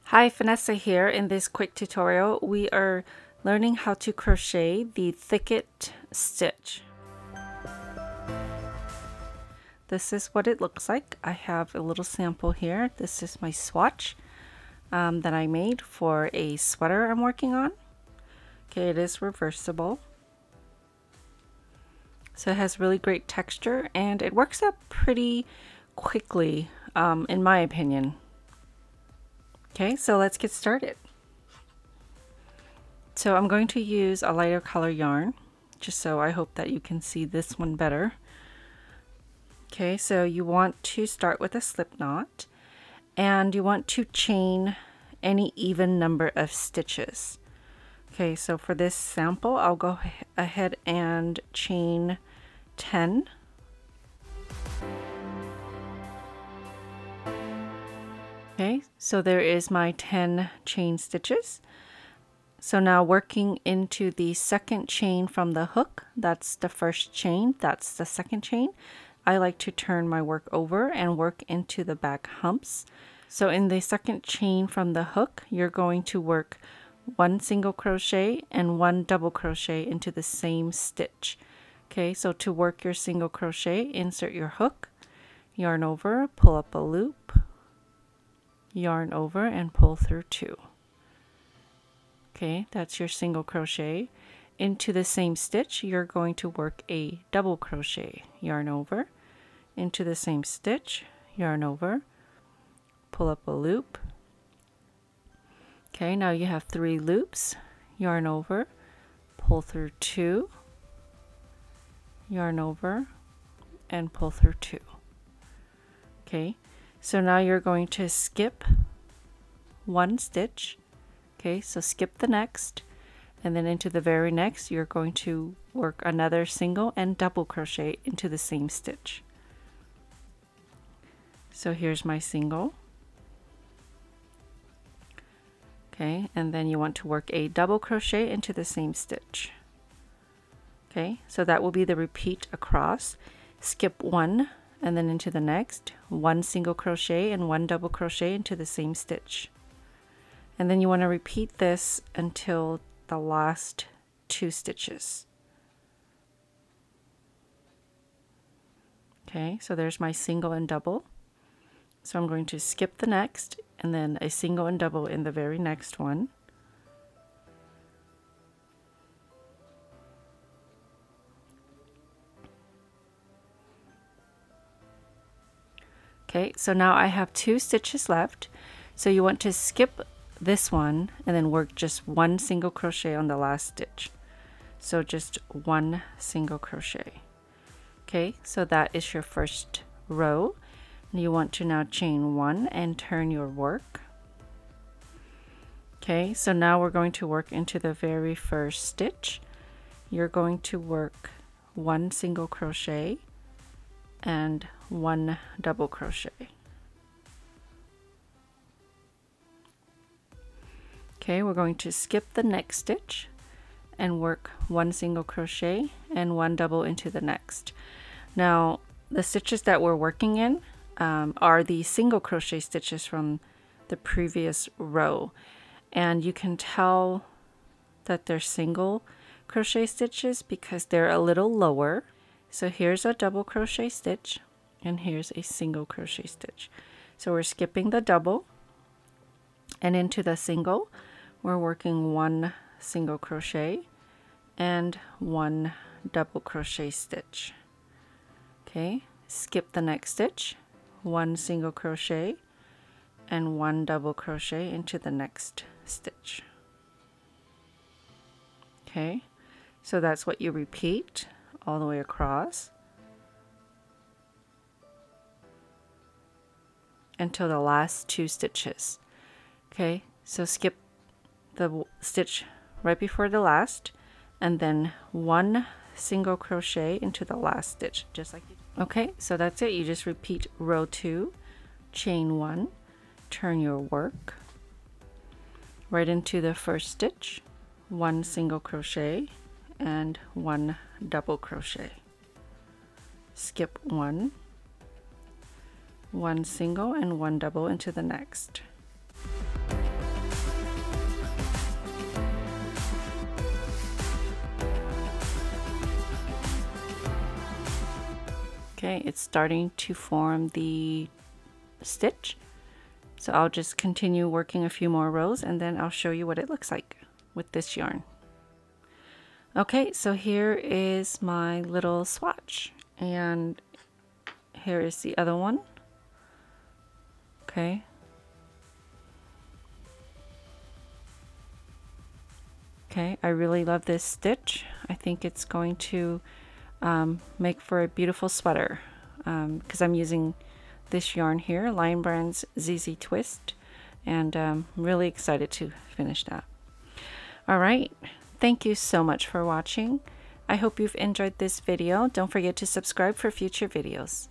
Hi, Vanessa here. In this quick tutorial, we are learning how to crochet the thicket stitch. This is what it looks like. I have a little sample here. This is my swatch that I made for a sweater I'm working on. Okay, it is reversible. So it has really great texture and it works up pretty quickly, in my opinion. Okay, so let's get started. So I'm going to use a lighter color yarn, just so I hope that you can see this one better. Okay, so you want to start with a slip knot and you want to chain any even number of stitches. Okay, so for this sample, I'll go ahead and chain 10. Okay, so there is my 10 chain stitches. So now working into the second chain from the hook, that's the first chain, that's the second chain. I like to turn my work over and work into the back humps. So in the second chain from the hook, you're going to work one single crochet and one double crochet into the same stitch. Okay, so to work your single crochet, insert your hook, yarn over, pull up a loop, yarn over and pull through 2. Okay, that's your single crochet. Into the same stitch, you're going to work a double crochet, yarn over, into the same stitch, yarn over, pull up a loop. Okay, now you have 3 loops, yarn over, pull through 2, yarn over, and pull through 2. Okay, so now you're going to skip 1 stitch. Okay, so skip the next, and then into the very next you're going to work another single and double crochet into the same stitch. So here's my single. Okay, and then you want to work a double crochet into the same stitch. Okay, so that will be the repeat across. Skip 1 and then into the next, 1 single crochet and 1 double crochet into the same stitch. And then you want to repeat this until the last 2 stitches. Okay, so there's my single and double. So I'm going to skip the next and then a single and double in the very next one. Okay, so now I have 2 stitches left. So you want to skip this one and then work just 1 single crochet on the last stitch. So just 1 single crochet. Okay, so that is your first row. You want to now chain 1 and turn your work. Okay, so now we're going to work into the very first stitch. You're going to work 1 single crochet and 1 double crochet. Okay, we're going to skip the next stitch and work 1 single crochet and 1 double into the next. Now the stitches that we're working in are the single crochet stitches from the previous row, and you can tell that they're single crochet stitches because they're a little lower. So here's a double crochet stitch and here's a single crochet stitch. So we're skipping the double, and into the single we're working 1 single crochet and 1 double crochet stitch. Okay, skip the next stitch, 1 single crochet and 1 double crochet into the next stitch. Okay, so that's what you repeat all the way across until the last 2 stitches. Okay, so skip the stitch right before the last and then 1 single crochet into the last stitch, just like you did. Okay, so that's it. You just repeat row 2, chain 1, turn your work right into the first stitch, 1 single crochet and 1 double crochet, skip 1, 1 single and 1 double into the next. Okay, it's starting to form the stitch. So I'll just continue working a few more rows and then I'll show you what it looks like with this yarn. Okay, so here is my little swatch and here is the other one. Okay. Okay, I really love this stitch. I think it's going to make for a beautiful sweater because I'm using this yarn here, Lion Brand's ZZ Twist, and I'm really excited to finish that. All right, thank you so much for watching. I hope you've enjoyed this video. Don't forget to subscribe for future videos.